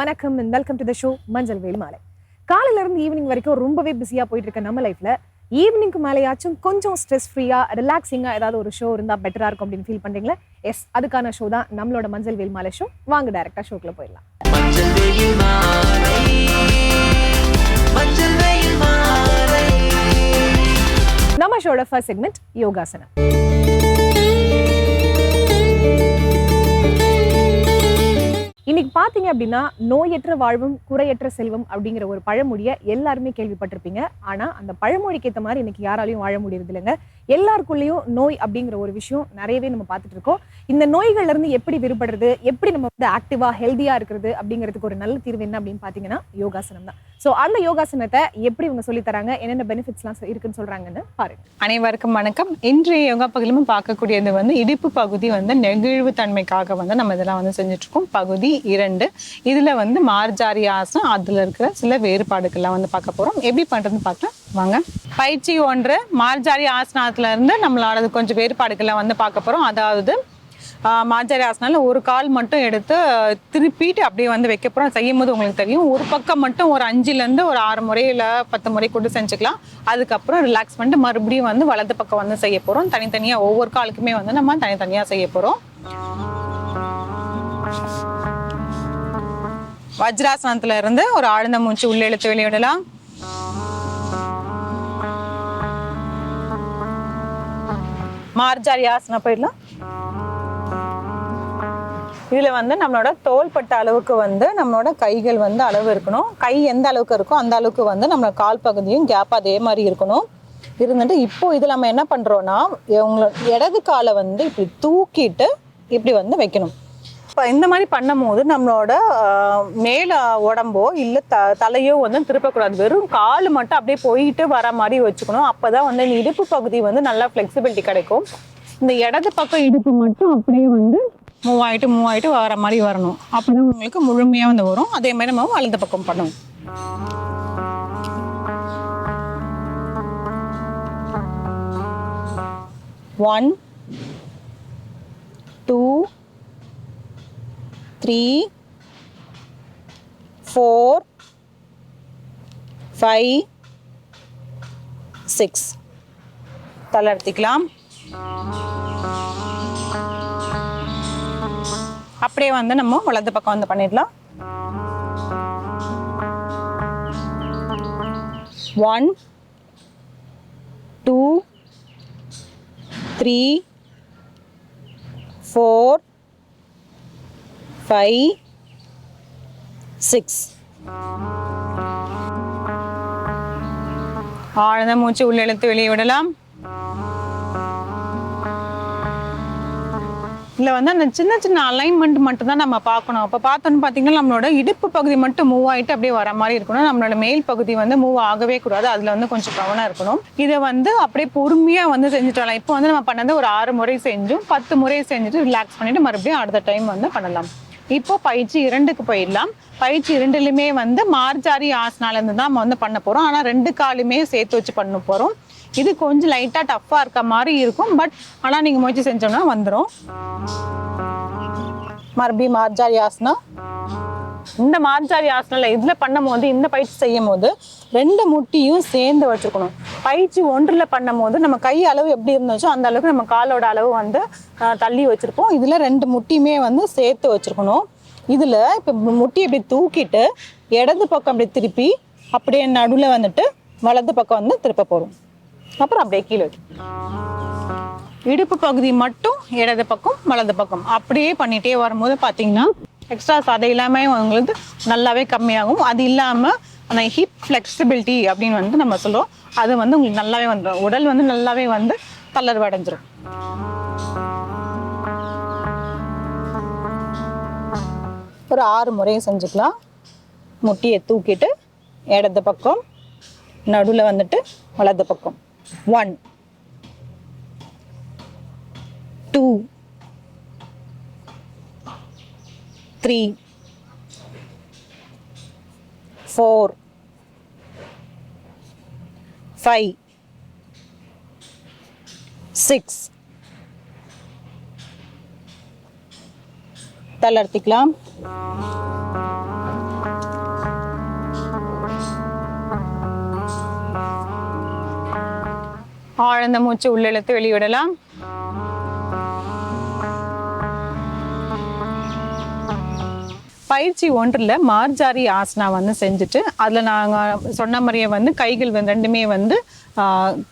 வணக்கம் and welcome to the show மஞ்சள் வேல் மாலை. காலையில இருந்து ஈவினிங் வரைக்கும் ரொம்பவே பிஸியா போயிட்டு இருக்க நம்ம லைஃப்ல ஈவினிங்க்கு மேலேயாச்சும் கொஞ்சம் ஸ்ட்ரெஸ் ஃப்ரீயா ரிலாக்ஸிங்கா ஏதாவது ஒரு ஷோ இருந்தா பெட்டரா இருக்கும் அப்படின்னு ஃபீல் பண்றீங்களா? எஸ், அதுக்கான ஷோ தான் நம்மளோட மஞ்சள் வேல் மாலை ஷோ. வாங்க டைரக்டா ஷோக்குள்ள போயிடலாம். நம்ம ஷோட ஃபர்ஸ்ட் செக்மெண்ட் யோகாசனம். இன்னைக்கு பாத்தீங்க அப்படின்னா நோயற்ற வாழ்வும் குறையற்ற செல்வம் அப்படிங்கிற ஒரு பழமொழியை எல்லாருமே கேள்விப்பட்டிருப்பீங்க. ஆனா அந்த பழமொழிக்கு ஏற்ற மாதிரி இன்னைக்கு யாராலையும் வாழ முடியறது இல்லைங்க. எல்லாருக்குள்ளேயும் நோய் அப்படிங்கிற ஒரு விஷயம் நிறையவே நம்ம பார்த்துட்டு இருக்கோம். இந்த நோய்கள்ல இருந்து எப்படி விடுபடுறது, எப்படி நம்ம வந்து ஆக்டிவா ஹெல்தியா இருக்கிறது அப்படிங்கிறதுக்கு ஒரு நல்ல தீர்வு என்ன அப்படின்னு பாத்தீங்கன்னா யோகாசனம் தான். ஸோ அந்த யோகாசனத்தை எப்படி இவங்க சொல்லி தராங்க, என்னென்ன பெனிஃபிட்ஸ்லாம் இருக்குன்னு சொல்றாங்கன்னு பாருங்க. அனைவருக்கும் வணக்கம். இன்றைய யோகா பகுதியிலும் பார்க்கக்கூடியது வந்து இடுப்பு பகுதி வந்து நெகிழ்வு தன்மைக்காக வந்து நம்ம இதெல்லாம் வந்து செஞ்சுட்டு இருக்கோம். பகுதி 2 இதுல வந்து மார்ஜாரி ஆசனம், அதுல இருக்கிற சில வேறுபாடுகள்லாம் வந்து பார்க்க போறோம். எப்படி பண்றதுன்னு பார்க்கலாம் வாங்க. பயிற்சி 1 மார்ஜாரி ஆசனத்துல இருந்து நம்மளோட கொஞ்சம் வேறுபாடுகள்லாம் வந்து பார்க்க போறோம். அதாவது மார்ஜாரி ஆசனால ஒரு கால் மட்டும் எடுத்து திருப்பிட்டு அப்படியே வந்து வைக்க போறோம். செய்யும் போது உங்களுக்கு தெரியும், ஒரு பக்கம் மட்டும் ஒரு 5லேருந்து ஒரு 6 முறை இல்லை 10 முறை கூட செஞ்சுக்கலாம். அதுக்கப்புறம் ரிலாக்ஸ் பண்ணிட்டு மறுபடியும் வந்து வலது பக்கம் வந்து செய்ய போறோம். தனித்தனியா ஒவ்வொரு காலுக்குமே வந்து நம்ம தனித்தனியா செய்ய போறோம். வஜ்ராசனத்துல இருந்து ஒரு ஆழ்ந்த மூச்சு உள்ள இழுத்து வெளியிடலாம். மார்ஜாரி ஆசனம் போயிடலாம். இதுல வந்து நம்மளோட தோள்பட்ட அளவுக்கு வந்து நம்மளோட கைகள் வந்து அளவு இருக்கணும். கை எந்த அளவுக்கு இருக்கோ அந்த அளவுக்கு வந்து நம்மளோட கால் பகுதியும் கேப் அதே மாதிரி இருக்கணும். இருந்துட்டு இப்போ இதுல நம்ம என்ன பண்றோம்னா, உங்களோட இடது காலை வந்து இப்படி தூக்கிட்டு இப்படி வந்து வைக்கணும். இப்போ இந்த மாதிரி பண்ணும் போது நம்மளோட மேல உடம்போ இல்லை தலையோ வந்து திருப்பக்கூடாது. வெறும் கால் மட்டும் அப்படியே போயிட்டு வர மாதிரி வச்சுக்கணும். அப்போதான் வந்து இந்த இடுப்பு பகுதி வந்து நல்லா ஃப்ளெக்சிபிலிட்டி கிடைக்கும். இந்த இடது பக்கம் இடுப்பு மட்டும் அப்படியே வந்து மூவ் ஆகிட்டு வர மாதிரி வரணும். அப்போதான் உங்களுக்கு முழுமையாக வந்து வரும். அதே மாதிரி நம்ம வலது பக்கம் பண்ணுவோம். ஒன் 2 3 4 5 6 தளர்த்திக்கலாம். அப்படியே வந்து நம்ம வலது பக்கம் வந்து பண்ணிடலாம். 1 2 3 4 5 6 ஆழ்ந்த மூச்சு உள்ள இழுத்து வெளியே விடலாம். இதுல வந்து அந்த சின்ன சின்ன அலைன்மெண்ட் மட்டும் தான் நம்ம பார்க்கணும். அப்போ பார்த்தோன்னு பார்த்தீங்கன்னா நம்மளோட இடுப்பு பகுதி மட்டும் மூவ் ஆகிட்டு அப்படியே வர மாதிரி இருக்கணும். நம்மளோட மேல் பகுதி வந்து மூவ் ஆகவே கூடாது. அதில் வந்து கொஞ்சம் கவனம் இருக்கணும். இதை வந்து அப்படியே பொறுமையாக வந்து செஞ்சுட்டு வரலாம். இப்போ வந்து நம்ம பண்ணது ஒரு 6 முறை செஞ்சும் 10 முறை செஞ்சுட்டு ரிலாக்ஸ் பண்ணிட்டு மறுபடியும் அடுத்த டைம் வந்து பண்ணலாம். இப்போ பயிற்சி 2க்கு போயிடலாம். பயிற்சி 2லுமே வந்து மார்ஜாரி ஆசனால இருந்து தான் நம்ம வந்து பண்ண போறோம். ஆனால் 2 காலுமே சேர்த்து வச்சு பண்ண போறோம். இது கொஞ்சம் லைட்டா டஃப்பா இருக்க மாதிரி இருக்கும். பட் ஆனா நீங்க முயற்சி செஞ்சோம்னா வந்துடும். மறுபடியும் மார்ஜாரி ஆசனா. இந்த மார்ஜாரி ஆசனால இதுல பண்ணும் போது, இந்த பயிற்சி செய்யும் போது 2 முட்டியும் சேர்ந்து வச்சுக்கணும். பயிற்சி 1ல பண்ணும் போது நம்ம கை அளவு எப்படி இருந்துச்சோ அந்த அளவுக்கு நம்ம காலோட அளவு வந்து தள்ளி வச்சிருப்போம். இதுல 2 முட்டியுமே வந்து சேர்த்து வச்சிருக்கணும். இதுல இப்ப முட்டி இப்படி தூக்கிட்டு இடது பக்கம் அப்படி திருப்பி அப்படியே நடுவுல வந்துட்டு வலது பக்கம் வந்து திருப்ப போறோம். அப்புறம் அப்படியே கீழே இடுப்பு பகுதி மட்டும் இடது பக்கம் வலது பக்கம் அப்படியே பண்ணிட்டே வரும்போது பார்த்தீங்கன்னா எக்ஸ்ட்ரா சதை இல்லாமல் உங்களுக்கு நல்லாவே கம்மியாகும். அது இல்லாமல் அந்த ஹிப் ஃப்ளெக்சிபிலிட்டி அப்படின்னு வந்து நம்ம சொல்லுவோம், அது வந்து உங்களுக்கு நல்லாவே வந்துடும். உடல் வந்து நல்லாவே வந்து தளர்வு அடைஞ்சிடும். ஒரு 6 முறையை செஞ்சுக்கலாம். முட்டியை தூக்கிட்டு இடது பக்கம், நடுவில் வந்துட்டு வலது பக்கம். 1 2 3 4 5 6 தளர்த்திக்கலாம். ஆழ்ந்த மூச்சு உள்ளிழுத்து வெளிவிடலாம். பயிற்சி 1ல் மார்ஜாரி ஆசனா வந்து செஞ்சுட்டு அதில் நாங்கள் சொன்ன மாதிரியே வந்து கைகள் வந்து ரெண்டுமே வந்து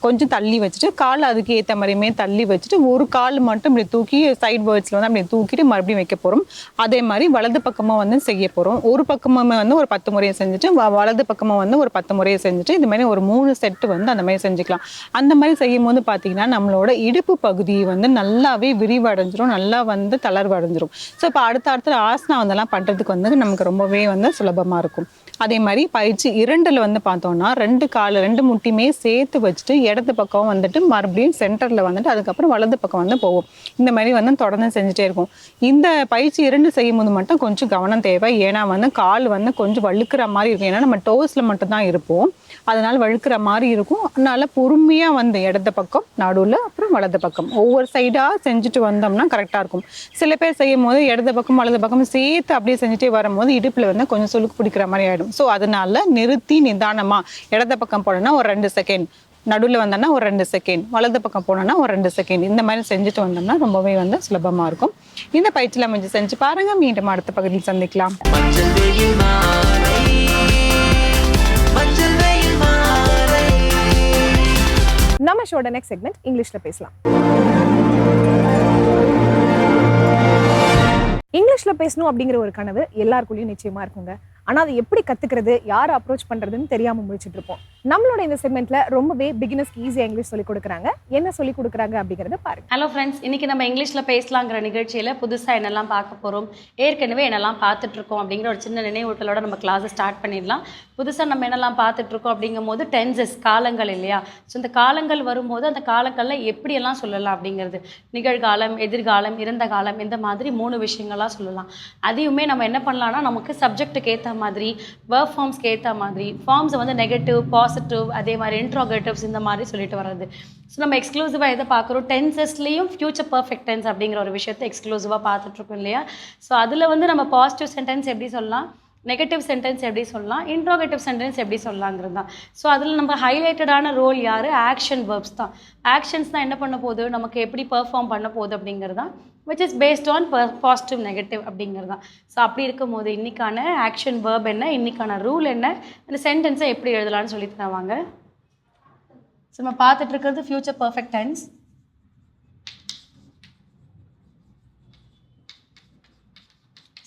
கொஞ்சம் தள்ளி வச்சுட்டு கால் அதுக்கு ஏற்ற மாதிரியுமே தள்ளி வச்சுட்டு ஒரு கால் மட்டும் இப்படி தூக்கி சைட் வேர்ட்ஸில் வந்து அப்படி தூக்கிட்டு மறுபடியும் வைக்க போகிறோம். அதே மாதிரி வலது பக்கமாக வந்து செய்ய போகிறோம். ஒரு பக்கமுமே வந்து ஒரு 10 முறையை செஞ்சுட்டு வலது பக்கமாக வந்து ஒரு 10 முறையை செஞ்சுட்டு இது மாதிரி ஒரு 3 செட்டு வந்து அந்த மாதிரி செஞ்சுக்கலாம். அந்த மாதிரி செய்யும் போது பார்த்தீங்கன்னா நம்மளோட இடுப்பு பகுதி வந்து நல்லாவே விரிவடைஞ்சிரும், நல்லா வந்து தளர்வு அடைஞ்சிரும். ஸோ இப்போ அடுத்த ஆசனா வந்தெல்லாம் பண்ணுறதுக்கு வந்து நமக்கு ரொம்பவே வந்து சுலபமாக இருக்கும். அதே மாதிரி பயிற்சி 2ல் வந்து பார்த்தோம்னா 2 முட்டியுமே சேர்த்து வச்சுட்டு இடது பக்கம் வந்துட்டு மறுபடியும் சென்டரில் வந்துட்டு அதுக்கப்புறம் வலது பக்கம் வந்து போவோம். இந்த மாதிரி வந்து தொடர்ந்து செஞ்சுட்டே இருக்கும். இந்த பயிற்சி 2 செய்யும் போது மட்டும் கொஞ்சம் கவனம் தேவை. ஏன்னா வந்து கால் வந்து கொஞ்சம் வழுக்கிற மாதிரி இருக்கும். ஏன்னா நம்ம டோஸில் மட்டும்தான் இருப்போம், அதனால வழுக்கிற மாதிரி இருக்கும். அதனால பொறுமையாக வந்து இடது பக்கம் நடுவில் அப்புறம் வலது பக்கம் ஒவ்வொரு சைடாக செஞ்சுட்டு வந்தோம்னா கரெக்டாக இருக்கும். சில பேர் செய்யும் போது இடது பக்கம் வலது பக்கம் சேர்த்து அப்படியே செஞ்சுட்டே வரும்போது இடுப்பில் வந்து கொஞ்சம் சுளுக்கு பிடிக்கிற மாதிரி ஆகிடும். ஸோ அதனால நிறுத்தி நிதானமாக இடது பக்கம் போனோன்னா ஒரு 2 செகண்ட், நடுவில் வந்தோன்னா ஒரு 2 செகண்ட், வலது பக்கம் போனோன்னா ஒரு 2 செகண்ட், இந்த மாதிரி செஞ்சுட்டு வந்தோம்னா ரொம்பவே வந்து சுலபமாக இருக்கும். இந்த பயிற்சியில் அமைஞ்சு செஞ்சு பாருங்கள். மீண்டும் அடுத்த பகுதியில் சந்திக்கலாம். நம்ம ஷோட நெக்ஸ்ட் செக்மெண்ட் இங்கிலீஷ்ல பேசலாம். இங்கிலீஷ்ல பேசணும் அப்படிங்கிற ஒரு கனவு எல்லாருக்குள்ளயும் நிச்சயமா இருக்குங்க. ஆனா அதை எப்படி கத்துக்கிறது, யாரை அப்ரோச் பண்றதுன்னு தெரியாம முடிச்சுட்டு இருப்போம். நம்மளோட இந்த செக்மெண்ட்ல ரொம்பவே பிகினர்ஸ்க்கு ஈஸியா இங்கிலீஷ் சொல்லி கொடுக்குறாங்க. என்ன சொல்லி கொடுக்குறாங்க அப்படிங்கறத பாருங்க. ஹலோ ஃப்ரெண்ட்ஸ், இன்னைக்கு நம்ம இங்கிலீஷ்ல பேசலாங்கிற நிகழ்ச்சியில புதுசா என்னெல்லாம் பார்க்க போறோம், ஏற்கனவே என்னெல்லாம் பார்த்துட்டு இருக்கோம் அப்படிங்கிற ஒரு சின்ன நினைவூட்டலோட நம்ம கிளாஸை ஸ்டார்ட் பண்ணிடலாம். புதுசா நம்ம என்னெல்லாம் பார்த்துட்டு இருக்கோம் அப்படிங்கும் போது டென்சஸ், காலங்கள் இல்லையா? ஸோ இந்த காலங்கள் வரும்போது அந்த காலங்கள்ல எப்படியெல்லாம் சொல்லலாம் அப்படிங்கிறது, நிகழ்காலம், எதிர்காலம், இறந்த காலம், இந்த மாதிரி 3 விஷயங்கள்லாம் சொல்லலாம். அதையுமே நம்ம என்ன பண்ணலாம்னா நமக்கு சப்ஜெக்ட்டுக்கு ஏற்ற மாதிரி, வேர்ப் ஃபார்ம்ஸ்க்கு ஏற்ற மாதிரி, ஃபார்ம்ஸை வந்து நெகட்டிவ், பாசிட்டிவ், அதே மாதிரி இன்ட்ரோகேட்டிவ்ஸ் இந்த மாதிரி சொல்லிட்டு வர்றது. ஸோ நம்ம எக்ஸ்க்ளூசிவாக எதை பார்க்குறோம், டென்சஸ்லேயும் ஃபியூச்சர் பர்ஃபெக்ட் டென்ஸ் அப்படிங்கிற ஒரு விஷயத்தை எக்ஸ்க்ளூசிவாக பார்த்துட்ருக்கோம் இல்லையா? ஸோ அதில் வந்து நம்ம பாசிட்டிவ் சென்டென்ஸ் எப்படி சொல்லலாம், நெகட்டிவ் சென்டென்ஸ் எப்படி சொல்லலாம், இன்ட்ரோகேட்டிவ் சென்டென்ஸ் எப்படி சொல்லலாங்கிறது தான். ஸோ அதில் நம்ம ஹைலைட்டடான ரோல் யார், ஆக்ஷன் வேர்ப்ஸ் தான். ஆக்ஷன்ஸ் தான் என்ன பண்ண போகுது, நமக்கு எப்படி பெர்ஃபார்ம் பண்ண போகுது அப்படிங்கிறது தான், which is based on positive negative அப்படிங்கிறது தான். ஸோ அப்படி இருக்கும் போது இன்றைக்கான ஆக்ஷன் வேர்ப் என்ன, இன்றைக்கான ரூல் என்ன, அந்த சென்டென்ஸை எப்படி எழுதலாம்னு சொல்லி தருவாங்க. ஸோ நம்ம பார்த்துட்டு இருக்கிறது ஃபியூச்சர் பர்ஃபெக்ட் டென்ஸ்.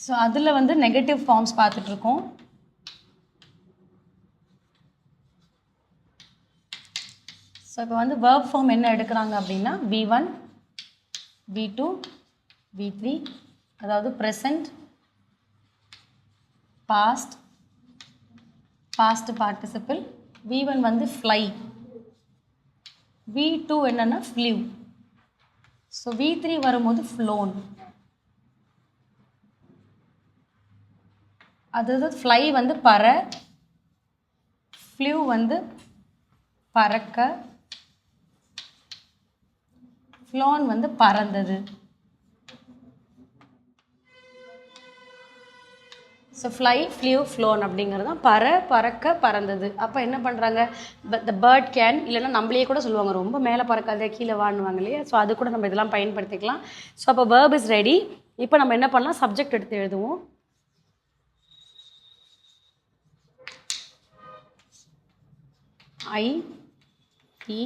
ஸோ அதில் வந்து நெகட்டிவ் ஃபார்ம்ஸ் பார்த்துட்ருக்கோம். ஸோ இப்போ வந்து வேர்ப் ஃபார்ம் என்ன எடுக்கிறாங்க அப்படின்னா V1, V2, V3, அதாவது present, past, past participle. V1 வந்து ஃப்ளை, V2 என்னென்னா ஃப்ளூ. ஸோ V3 வரும்போது ஃப்ளோன். அதாவது ஃப்ளை வந்து பற, ஃப்ளூ வந்து பறக்க, ஃப்ளோன் வந்து பறந்தது. ஸோ ஃப்ளை, ஃப்ளூ, ஃப்ளோன் அப்படிங்கிறது தான் பறக்க, பறந்தது. அப்போ என்ன பண்ணுறாங்க, த பேர்ட் கேன், இல்லைன்னா நம்மளையே கூட சொல்லுவாங்க ரொம்ப மேலே பறக்காத கீழே வாணுவாங்க இல்லையா? ஸோ அது கூட நம்ம இதெல்லாம் பயன்படுத்திக்கலாம். ஸோ அப்போ வேர்ப் இஸ் ரெடி. இப்போ நம்ம என்ன பண்ணலாம், சப்ஜெக்ட் எடுத்து எழுதுவோம். I, he,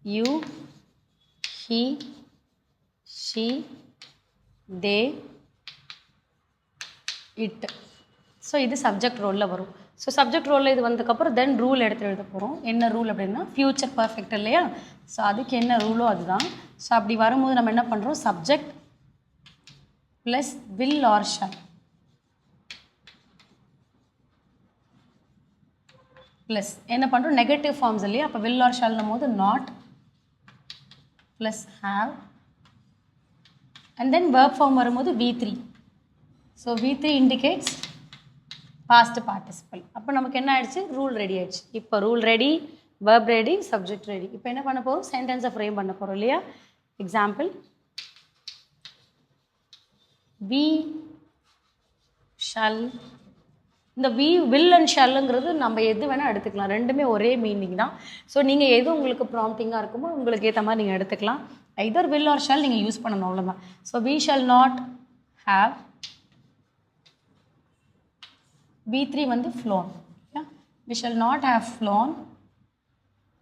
you, he, she, they, it. So இது சப்ஜெக்ட் ரோலில் வரும். ஸோ சப்ஜெக்ட் ரோலில் இது வந்ததுக்கப்புறம் தென் ரூல் எடுத்து எழுத போகிறோம். என்ன ரூல் அப்படின்னா ஃபியூச்சர் பர்ஃபெக்ட் இல்லையா? ஸோ அதுக்கு என்ன ரூலோ அதுதான். ஸோ அப்படி வரும்போது நம்ம என்ன பண்ணுறோம், subject plus will or shawl plus என்ன பண்ணுறோம், நெகட்டிவ் ஃபார்ம்ஸ் இல்லையா? அப்போ வில் ஆர் ஷால்னும் போது not plus have, and then verb form வரும்போது V3. So V3 indicates past participle. அப்போ நமக்கு என்ன ஆயிடுச்சு, ரூல் ரெடி ஆயிடுச்சு. இப்போ rule ready, verb ready, subject ready. இப்போ என்ன பண்ண போகிறோம், சென்டென்ஸை ஃப்ரேம் பண்ண போகிறோம் இல்லையா? எக்ஸாம்பிள், we shall இந்த வில் அண்ட் ஷெல்லுங்கிறது நம்ம எது வேணால் எடுத்துக்கலாம், ரெண்டுமே ஒரே மீனிங் தான். ஸோ நீங்கள் எது உங்களுக்கு ப்ராம்ப்டிங்காக இருக்குமோ உங்களுக்கு ஏற்ற மாதிரி நீங்கள் எடுத்துக்கலாம். ஐதர் வில் ஆர் ஷெல் நீங்கள் யூஸ் பண்ணணும், அவ்வளோதான். So we shall not have, V3 வந்து flown. We shall not have flown.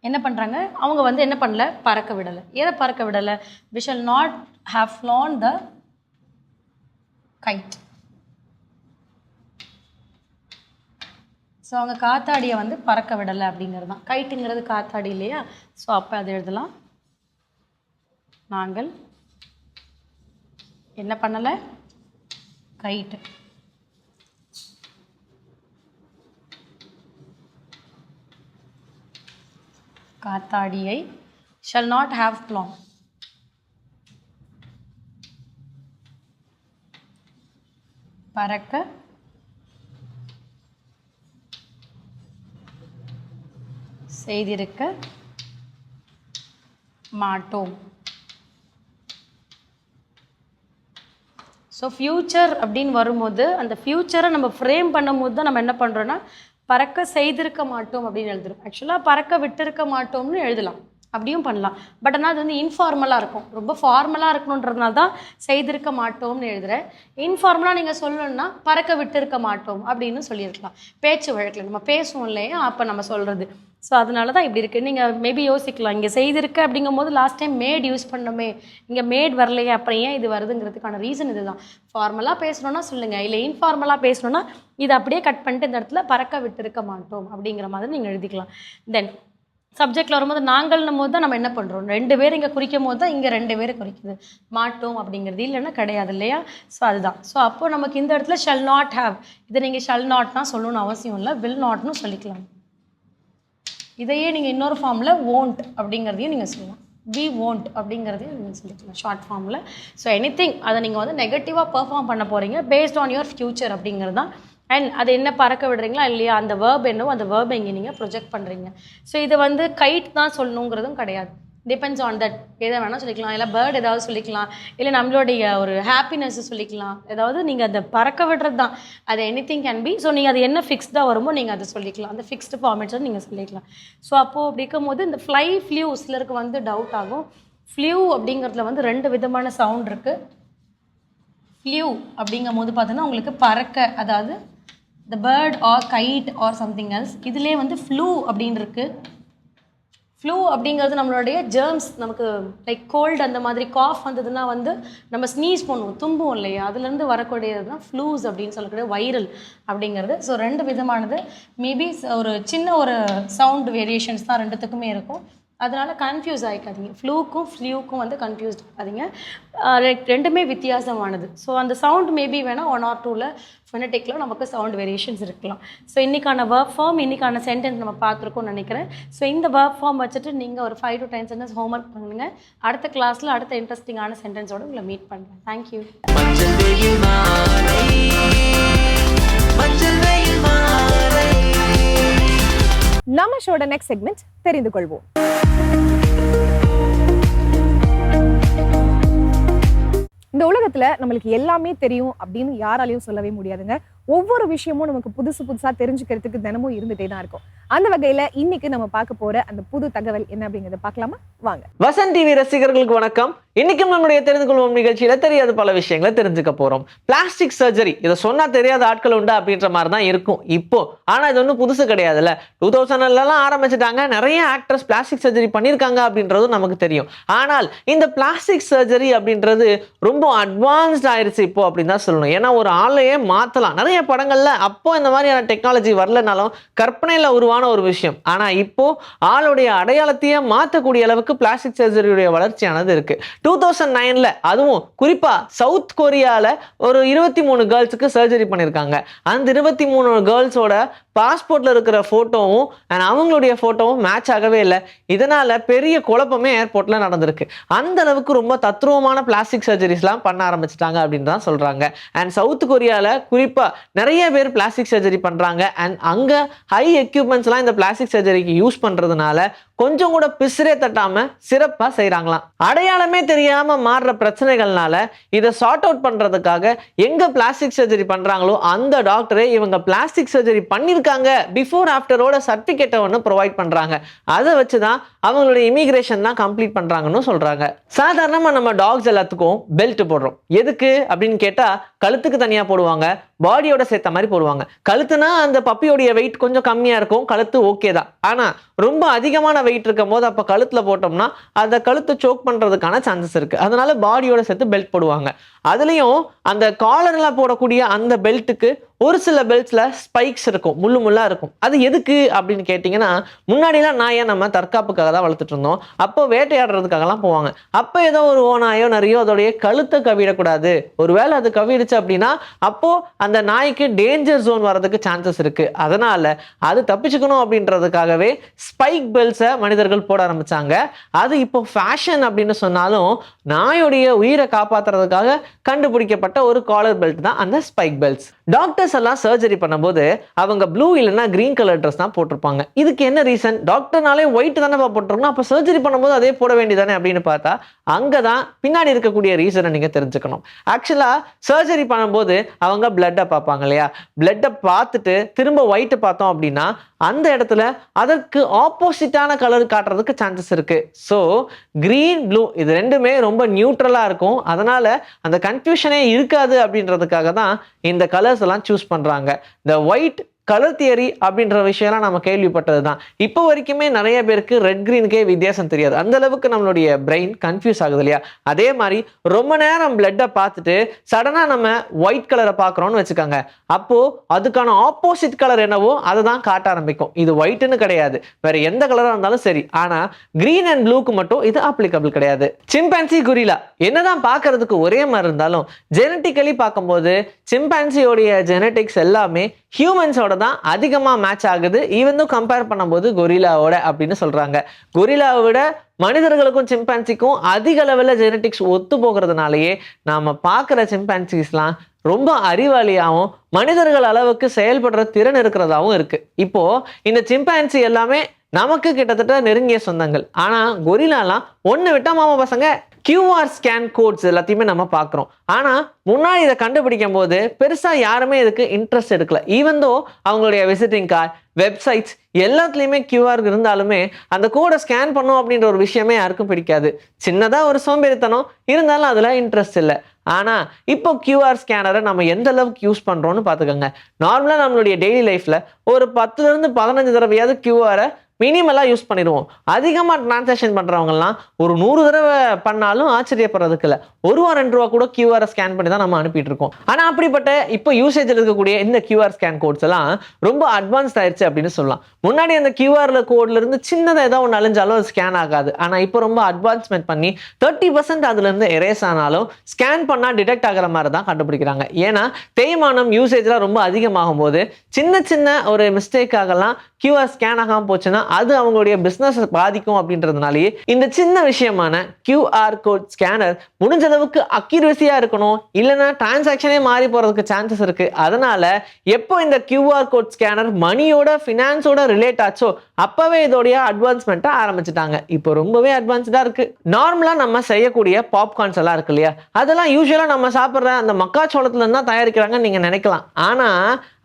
என்ன பண்ணுறாங்க அவங்க வந்து என்ன பண்ணல, பறக்க விடலை. எதை பறக்க விடலை? We shall not have flown the kite. So அவங்க காத்தாடியை வந்து பறக்க விடலை அப்படிங்கிறது தான். கைட்டுங்கிறது காத்தாடி இல்லையா? ஸோ அப்போ அதை எழுதலாம். நாங்கள் என்ன பண்ணலை, கைட்டு. காத்தாடியை shall not have flown. பறக்க செய்திருக்க மாட்டோம். ஸோ ஃப்யூச்சர் அப்படின்னு வரும்போது அந்த ஃப்யூச்சரை நம்ம ஃப்ரேம் பண்ணும்போது தான் நம்ம என்ன பண்ணுறோன்னா பறக்க செய்திருக்க மாட்டோம் அப்படின்னு எழுதுறோம். ஆக்சுவலாக பறக்க விட்டிருக்க மாட்டோம்னு எழுதலாம், அப்படியும் பண்ணலாம். பட் ஆனால் அது வந்து இன்ஃபார்மலாக இருக்கும். ரொம்ப ஃபார்மலாக இருக்கணுன்றதுனால தான் செய்திருக்க மாட்டோம்னு எழுதுகிறேன். இன்ஃபார்மலாக நீங்கள் சொல்லணும்னா பறக்க விட்டிருக்க மாட்டோம் அப்படின்னு சொல்லியிருக்கலாம். பேச்சு வழக்கில் நம்ம பேசுவோம் இல்லையா, அப்போ நம்ம சொல்கிறது. ஸோ அதனால தான் இப்படி இருக்குது. நீங்கள் மேபி யோசிக்கலாம், இங்கே செய்திருக்க அப்படிங்கும் போது லாஸ்ட் டைம் மேட் யூஸ் பண்ணோமே, இங்கே மேட் வரலையே, அப்புறம் ஏன் இது வருதுங்கிறதுக்கான ரீசன் இதுதான். ஃபார்மலாக பேசணுன்னா சொல்லுங்கள், இல்லை இன்ஃபார்மலாக பேசணுன்னா இதை அப்படியே கட் பண்ணிட்டு இந்த இடத்துல பறக்க விட்டிருக்க மாட்டோம் அப்படிங்கிற மாதிரி நீங்கள் எழுதிக்கலாம். தென் சப்ஜெக்டில் வரும்போது நாங்கள்னும் போது தான் நம்ம என்ன பண்ணுறோம், 2 பேர் இங்கே குறிக்கும் போது தான் இங்கே 2 பேர் குறிக்குது. மாட்டோம் அப்படிங்கிறது இல்லைன்னா கிடையாது இல்லையா? ஸோ அதுதான். ஸோ அப்போ நமக்கு இந்த இடத்துல ஷல் நாட் ஹேவ், இதை நீங்கள் ஷல் நாட்னா சொல்லணும்னு அவசியம் இல்லை, வில் நாட்னு சொல்லிக்கலாம். இதையே நீங்கள் இன்னொரு ஃபார்மில் won't அப்படிங்கிறதையும் நீங்கள் சொல்லலாம். வி won't அப்படிங்கிறதையும் நீங்கள் சொல்லிக்கலாம் ஷார்ட் ஃபார்மில். ஸோ எனிதிங் அதை நீங்கள் வந்து நெகட்டிவாக பெர்ஃபார்ம் பண்ண போகிறீங்க பேஸ்ட் ஆன் யுவர் ஃப்யூச்சர் அப்படிங்கிறது தான். அண்ட் அது என்ன பறக்க விடுறீங்களா இல்லையா, அந்த வேர்ப் என்னவோ அந்த வேர்பை இங்கே நீங்கள் ப்ரொஜெக்ட் பண்ணுறீங்க. ஸோ இது வந்து கைட் தான் சொல்லணுங்கிறதும் கிடையாது. Depends on that. எதை வேணால் சொல்லிக்கலாம், இல்லை பேர்ட் ஏதாவது சொல்லிக்கலாம், இல்லை நம்மளுடைய ஒரு ஹாப்பினஸ் சொல்லிக்கலாம். ஏதாவது நீங்கள் அதை பறக்க விடுறது தான், அது எனிதிங் கேன் பி. ஸோ நீங்கள் அது என்ன ஃபிக்ஸ்டாக வருமோ நீங்கள் அதை சொல்லிக்கலாம், அந்த ஃபிக்ஸ்டு ஃபார்மேட்ஸை நீங்கள் சொல்லிக்கலாம். ஸோ அப்போது அப்படி இருக்கும்போது இந்த ஃப்ளை ஃப்ளியூ சிலருக்கு வந்து டவுட் ஆகும். ஃப்ளியூ அப்படிங்கிறதுல வந்து 2 விதமான சவுண்ட் இருக்குது. ஃப்ளியூ அப்படிங்கும் போது பார்த்தீங்கன்னா உங்களுக்கு பறக்க, அதாவது the bird or kite or something else. இதிலே வந்து ஃப்ளூ அப்படின்னு இருக்கு. ஃப்ளூ அப்படிங்கிறது நம்மளுடைய ஜெர்ம்ஸ், நமக்கு லைக் கோல்டு அந்த மாதிரி காஃப் வந்ததுன்னா வந்து நம்ம ஸ்னீஸ் பண்ணுவோம், தும்புவோம் இல்லையா, அதுலேருந்து வரக்கூடியது தான் ஃப்ளூஸ் அப்படின்னு சொல்லக்கூடிய வைரல் அப்படிங்கிறது. ஸோ 2 விதமானது. மேபி ஒரு சின்ன ஒரு சவுண்ட் வேரியேஷன்ஸ் தான் 2த்துக்குமே இருக்கும். அதனால் கன்ஃபியூஸ் ஆகிக்காதீங்க. ஃப்ளூக்கும் ஃப்ளியூக்கும் வந்து கன்ஃபியூஸ் ஆகாதீங்க. ரெண்டுமே வித்தியாசமானது. ஸோ அந்த சவுண்ட் மேபி வேணால் 1 or 2ல் ஃபெனடிக்கில் நமக்கு சவுண்ட் வேரியேஷன்ஸ் இருக்கலாம். ஸோ இன்றைக்கான வேர்ப் ஃபார்ம், இன்றைக்கான சென்டென்ஸ் நம்ம பார்த்துருக்கோம்னு நினைக்கிறேன். ஸோ இந்த வேர்ப் ஃபார்ம் வச்சுட்டு நீங்கள் ஒரு 5 to 10 சென்டென்ஸ் ஹோம்ஒர்க் பண்ணுங்கள். அடுத்த கிளாஸில் அடுத்த இன்ட்ரெஸ்டிங்கான சென்டென்ஸோடு உங்களை மீட் பண்ணுறேன். தேங்க்யூ. நம்ம ஷோட நெக்ஸ்ட் செக்மெண்ட் தெரிந்து கொள்வோம். இந்த உலகத்துல நம்மளுக்கு எல்லாமே தெரியும் அப்படின்னு யாராலையும் சொல்லவே முடியாதுங்க. ஒவ்வொரு விஷயமும் நமக்கு புதுசு புதுசா தெரிஞ்சுக்கிறதுக்கு தினமும் இருந்துட்டே தான் இருக்கும். அந்த வகையில இன்னைக்கு நம்ம பார்க்க போற அந்த புது தகவல் என்ன அப்படிங்கறத பார்க்கலாமா? வாங்க. வசந்த் டிவி ரசிகர்களுக்கு வணக்கம். இன்னைக்கு நம்மளுடைய தெரிந்து கொள்வோம் நிகழ்ச்சியில தெரியாத பல விஷயங்களை தெரிஞ்சுக்க போறோம். பிளாஸ்டிக் சர்ஜரி, இதை சொன்னா தெரியாத ஆட்கள் உண்டா அப்படின்ற மாதிரி தான் இருக்கும் இப்போ. ஆனா இது ஒன்றும் புதுசு கிடையாதுல்ல. 2000 ஆரம்பிச்சிட்டாங்க. நிறைய ஆக்டர்ஸ் பிளாஸ்டிக் சர்ஜரி பண்ணியிருக்காங்க அப்படின்றதும் நமக்கு தெரியும். ஆனால் இந்த பிளாஸ்டிக் சர்ஜரி அப்படின்றது ரொம்ப அட்வான்ஸ்ட் ஆயிருச்சு இப்போ அப்படின்னு தான் சொல்லணும். ஏன்னா ஒரு ஆளையே மாத்தலாம். நிறைய படங்கள்ல அப்போ இந்த மாதிரியான டெக்னாலஜி வரலனாலும் கற்பனையில உருவான ஒரு விஷயம். ஆனா இப்போ ஆளுடைய அடையாளத்தையே மாற்றக்கூடிய அளவுக்கு பிளாஸ்டிக் சர்ஜரியுடைய வளர்ச்சியானது இருக்கு. 2009 அதுவும் குறிப்பா சவுத் கொரியால ஒரு 23 கேர்ள்ஸுக்கு சர்ஜரி பண்ணியிருக்காங்க. அந்த 23 கேர்ள்ஸோட பாஸ்போர்ட்ல இருக்கிற போட்டோவும் அவங்களுடைய போட்டோவும் மேட்ச் ஆகவே இல்லை. இதனால பெரிய குழப்பமே ஏர்போர்ட்ல நடந்திருக்கு. அந்த அளவுக்கு ரொம்ப தத்ரூபமான பிளாஸ்டிக் சர்ஜரிஸ்லாம் பண்ண ஆரம்பிச்சிட்டாங்க அப்படின்னு தான் சொல்றாங்க. அண்ட் சவுத் கொரியால குறிப்பா நிறைய பேர் பிளாஸ்டிக் சர்ஜரி பண்றாங்க. அண்ட் அங்க ஹை எக்யூப்மெண்ட்ஸ்லாம் இந்த பிளாஸ்டிக் சர்ஜரிக்கு யூஸ் பண்றதுனால கொஞ்சம் கூட பிசுரே தட்டாம சிறப்பா செய்றாங்களாம். அடையாளமே தெரியாம மாறுற பிரச்சனைகள்னால இதை சார்ட் அவுட் பண்றதுக்காக எங்க பிளாஸ்டிக் சர்ஜரி பண்றாங்களோ அந்த டாக்டரே இவங்க பிளாஸ்டிக் சர்ஜரி பண்ணிருக்காங்க பிஃபோர் ஆஃப்டரோட சர்டிபிகேட்டை ஒன்று ப்ரொவைட் பண்றாங்க. அதை வச்சுதான் அவங்களுடைய இமிகிரேஷன் தான் கம்ப்ளீட் பண்றாங்கன்னு சொல்றாங்க. சாதாரணமா நம்ம டாக்ஸ் எல்லாத்துக்கும் பெல்ட் போடுறோம். எதுக்கு அப்படின்னு கேட்டா கழுத்துக்கு தனியா போடுவாங்க, பாடியோட சேர்த்த மாதிரி போடுவாங்க. கழுத்துனா அந்த பப்பியோடைய வெயிட் கொஞ்சம் கம்மியா இருக்கும், கழுத்து ஓகே தான். ஆனா ரொம்ப அதிகமான வெயிட் இருக்கும் போது அப்ப கழுத்துல போட்டோம்னா அந்த கழுத்து சோக் பண்றதுக்கான சான்சஸ் இருக்கு. அதனால பாடியோட சேர்த்து பெல்ட் போடுவாங்க. அதுலயும் அந்த காலர்ல போடக்கூடிய அந்த பெல்ட்டுக்கு ஒரு சில பெல்ட்ஸ்ல ஸ்பைக்ஸ் இருக்கும், முள்ளு முள்ளா இருக்கும். அது எதுக்கு அப்படின்னு கேட்டீங்கன்னா, முன்னாடிலாம் நாயை நம்ம தற்காப்புக்காக தான் வளர்த்துட்டு இருந்தோம். அப்போ வேட்டையாடுறதுக்காகலாம் போவாங்க. அப்போ ஏதோ ஒரு ஓநாயோ நிறைய அதோடைய கழுத்தை கவிடக்கூடாது, ஒருவேளை அது கவிடுச்சு அப்படின்னா அப்போ அந்த நாய்க்கு டேஞ்சர் ஜோன் வரதுக்கு சான்சஸ் இருக்கு. அதனால அது தப்பிச்சுக்கணும் அப்படின்றதுக்காகவே ஸ்பைக் பெல்ட்ஸை மனிதர்கள் போட ஆரம்பிச்சாங்க. அது இப்போ ஃபேஷன் அப்படின்னு சொன்னாலும் நாயுடைய உயிரை காப்பாத்துறதுக்காக கண்டுபிடிக்கப்பட்ட ஒரு காலர் பெல்ட் தான் அந்த ஸ்பைக் பெல்ட்ஸ். டாக்டர்ஸ் எல்லாம் சர்ஜரி பண்ணும்போது அவங்க ப்ளூ இல்லைன்னா கிரீன் கலர் ட்ரெஸ் தான் போட்டிருப்பாங்க. இதுக்கு என்ன ரீசன்? டாக்டர்னாலே ஒயிட் தானே போட்டிருக்கணும், அப்போ சர்ஜரி பண்ணும்போது அதே போட வேண்டியதானே அப்படின்னு பார்த்தா அங்கதான் பின்னாடி இருக்கக்கூடிய ரீசனை நீங்க தெரிஞ்சுக்கணும். ஆக்சுவலா சர்ஜரி பண்ணும்போது அவங்க பிளட்டை பார்ப்பாங்க இல்லையா? பிளட்டை பார்த்துட்டு திரும்ப ஒயிட் பார்த்தோம் அப்படின்னா அந்த இடத்துல அதற்கு ஆப்போசிட்டான கலர் காட்டுறதுக்கு சான்சஸ் இருக்கு. ஸோ கிரீன் ப்ளூ இது ரெண்டுமே ரொம்ப நியூட்ரலா இருக்கும். அதனால அந்த கன்ஃபியூஷனே இருக்காது அப்படின்றதுக்காக தான் இந்த கலர்ஸ் எல்லாம் சூஸ் பண்றாங்க. இந்த ஒயிட் கலர் தியரி அப்படின்ற விஷயம்லாம் நம்ம கேள்விப்பட்டது தான். இப்போ வரைக்குமே நிறைய பேருக்கு ரெட் கிரீனுக்கே வித்தியாசம் தெரியாது. அந்த அளவுக்கு நம்மளுடைய பிரெயின் கன்ஃபியூஸ் ஆகுது இல்லையா? அதே மாதிரி ரொம்ப நேரம் பிளட்டை பார்த்துட்டு சடனாக நம்ம ஒயிட் கலரை பார்க்குறோம்னு வச்சுக்கோங்க, அப்போ அதுக்கான ஆப்போசிட் கலர் என்னவோ அதை தான் காட்ட ஆரம்பிக்கும். இது ஒயிட்னு கிடையாது, வேற எந்த கலராக இருந்தாலும் சரி. ஆனால் கிரீன் அண்ட் ப்ளூக்கு மட்டும் இது அப்ளிகபிள் கிடையாது. சிம்பான்சி, கொரில்லா என்னதான் பார்க்கறதுக்கு ஒரே மாதிரி இருந்தாலும் ஜெனட்டிக்கலி பார்க்கும்போது சிம்பான்சியோடைய ஜெனட்டிக்ஸ் எல்லாமே ஹியூமன்ஸோட தான் அதிகமாக மேட்ச் ஆகுது. ஈவன் கம்பேர் பண்ணும்போது கொரில்லாவோட அப்படின்னு சொல்றாங்க. கொரில்லாவை விட மனிதர்களுக்கும் சிம்பான்சிக்கும் அதிக லெவலில் ஜெனட்டிக்ஸ் ஒத்து போகிறதுனாலேயே நாம பார்க்குற சிம்பான்சிஸ்லாம் ரொம்ப அறிவாளியாகவும் மனிதர்கள் அளவுக்கு செயல்படுற திறன் இருக்கிறதாவும் இருக்கு. இப்போ இந்த சிம்பான்சி எல்லாமே நமக்கு கிட்டத்தட்ட நெருங்கிய சொந்தங்கள். ஆனா கொரில்லாலாம் ஒன்று விட்டா மாமா பசங்க. QR ஸ்கேன் கோட்ஸ் எல்லாத்தையுமே நம்ம பார்க்குறோம். ஆனால் முன்னாடி இதை கண்டுபிடிக்கும் போது பெருசாக யாருமே இதுக்கு இன்ட்ரெஸ்ட் எடுக்கல. ஈவன் தோ அவங்களுடைய விசிட்டிங் கார்டு, வெப்சைட்ஸ் எல்லாத்துலேயுமே QR இருந்தாலுமே அந்த கோடை ஸ்கேன் பண்ணும் அப்படின்ற ஒரு விஷயமே யாருக்கும் பிடிக்காது. சின்னதாக ஒரு சோம்பேறித்தனம் இருந்தாலும் அதில் இன்ட்ரெஸ்ட் இல்லை. ஆனால் இப்போ QR ஸ்கேனரை நம்ம எந்த அளவுக்கு யூஸ் பண்ணுறோன்னு பார்த்துக்கோங்க. நார்மலாக நம்மளுடைய டெய்லி லைஃப்பில் ஒரு 10லேருந்து 15 தடவையாவது QR மினிமலாக யூஸ் பண்ணிடுவோம். அதிகமாக டிரான்சாக்ஷன் பண்ணுறவங்கலாம் ஒரு 100 தடவை பண்ணாலும் ஆச்சரியப்படுறதுக்கு இல்லை. ₹1-2 கூட QR ஸ்கேன் பண்ணி தான் நம்ம அனுப்பிட்டு இருக்கோம். ஆனால் அப்படிப்பட்ட இப்போ யூசேஜில் இருக்கக்கூடிய இந்த QR ஸ்கேன் கோட்ஸ் எல்லாம் ரொம்ப அட்வான்ஸ்ட் ஆயிடுச்சு அப்படின்னு சொல்லலாம். முன்னாடி அந்த QR கோட்ல இருந்து சின்னதாக ஏதோ ஒன்று அழிஞ்சாலும் அது ஸ்கேன் ஆகாது. ஆனால் இப்போ ரொம்ப அட்வான்ஸ்மெண்ட் பண்ணி 30% அதுலேருந்து எரேஸ் ஆனாலும் ஸ்கேன் பண்ணால் டிடெக்ட் ஆகிற மாதிரி தான் கண்டுபிடிக்கிறாங்க. ஏன்னா தேய்மானம் யூசேஜ்லாம் ரொம்ப அதிகமாகும் போது சின்ன சின்ன ஒரு மிஸ்டேக்காகலாம் QR ஸ்கேன் ஆகாமல் போச்சுன்னா அது அவங்களுடைய பிசினஸ் பாதிக்கும் அப்படின்றதுனாலேயே இந்த சின்ன விஷயமான QR கோட் ஸ்கேனர் முடிஞ்ச அளவுக்கு அக்யூரசியா இருக்கணும், இல்லைன்னா டிரான்சாக்ஷனே மாறி போறதுக்கு சான்சஸ் இருக்கு. அதனால எப்போ இந்த QR கோட் ஸ்கேனர் மணியோட ஃபினான்ஸோட ரிலேட் ஆச்சோ அப்பவே இதோடைய அட்வான்ஸ்மெண்ட்டை ஆரம்பிச்சுட்டாங்க. இப்போ ரொம்பவே அட்வான்ஸ்டா இருக்கு. நார்மலா நம்ம செய்யக்கூடிய பாப்கார்ன்ஸ் எல்லாம் இருக்கு இல்லையா? அதெல்லாம் யூஸ்வலா நம்ம சாப்பிட்ற அந்த மக்காச்சோளத்துல இருந்தா தயாரிக்கிறாங்கன்னு நீங்க நினைக்கலாம். ஆனா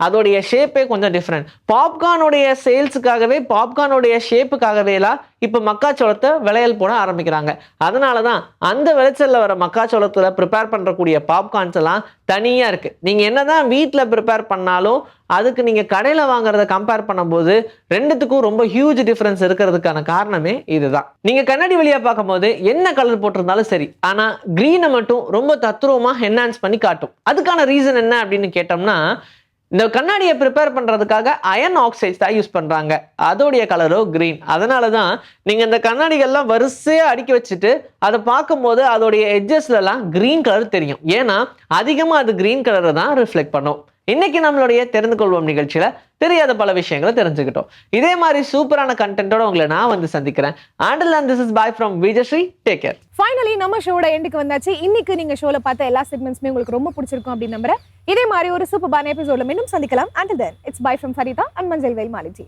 அதோடைய ஷேப்பே கொஞ்சம் டிஃப்ரெண்ட். பாப்கார்னுடைய சேல்ஸுக்காகவே பாப்கார்னுடைய ஷேப்புக்காகவே எல்லாம் இப்போ மக்காச்சோளத்தை விளையல் போட ஆரம்பிக்கிறாங்க. அதனால தான் அந்த விளைச்சல்ல வர மக்காச்சோளத்தில் ப்ரிப்பேர் பண்ணக்கூடிய பாப்கார்ன்ஸ் எல்லாம் தனியாக இருக்குது. நீங்கள் என்னதான் வீட்டில் ப்ரிப்பேர் பண்ணாலும் அதுக்கு நீங்கள் கடையில் வாங்குறத கம்பேர் பண்ணும்போது ரெண்டுத்துக்கும் ரொம்ப ஹியூஜ் டிஃப்ரென்ஸ் இருக்கிறதுக்கான காரணமே இதுதான். நீங்கள் கண்ணாடி வழியாக பார்க்கும்போது என்ன கலர் போட்டிருந்தாலும் சரி, ஆனால் க்ரீனை மட்டும் ரொம்ப தத்ரூபமாக என்ஹான்ஸ் பண்ணி காட்டும். அதுக்கான ரீசன் என்ன அப்படின்னு கேட்டோம்னா, இந்த கண்ணாடியை ப்ரிப்பேர் பண்ணுறதுக்காக அயன் ஆக்சைட்ஸ் தான் யூஸ் பண்ணுறாங்க. அதோடைய கலரோ கிரீன். அதனால தான் நீங்கள் இந்த கண்ணாடிகள்லாம் வரிசையாக அடுக்கி வச்சுட்டு அதை பார்க்கும்போது அதோடைய எட்ஜஸ்லலாம் கிரீன் கலர் தெரியும். ஏன்னா அதிகமாக அது கிரீன் கலரை தான் ரிஃப்ளெக்ட் பண்ணும். இன்னைக்கு நம்மளுடைய தெரிந்து கொள்வோம் நிகழ்ச்சியில தெரியாத பல விஷயங்களை தெரிஞ்சுக்கிட்டோம். இதே மாதிரி சூப்பரான கண்டென்ட்டோட உங்களை நான் வந்து சந்திக்கிறேன். Until then, this is bye from Vijayashree. Take care. Finally நம்ம ஷோட எண்டுக்கு வந்தாச்சு. இன்னைக்கு நீங்க ஷோல பார்த்த எல்லா செக்மெண்ட்ஸுமே உங்களுக்கு ரொம்ப பிடிச்சிருக்கும் அப்படின்னு நம்புறேன். இதே மாதிரி ஒரு சூப்பரான எபிசோட்ல மீண்டும் சந்திக்கலாம். Until then, it's bye from Farita and Manjal Velmaliji.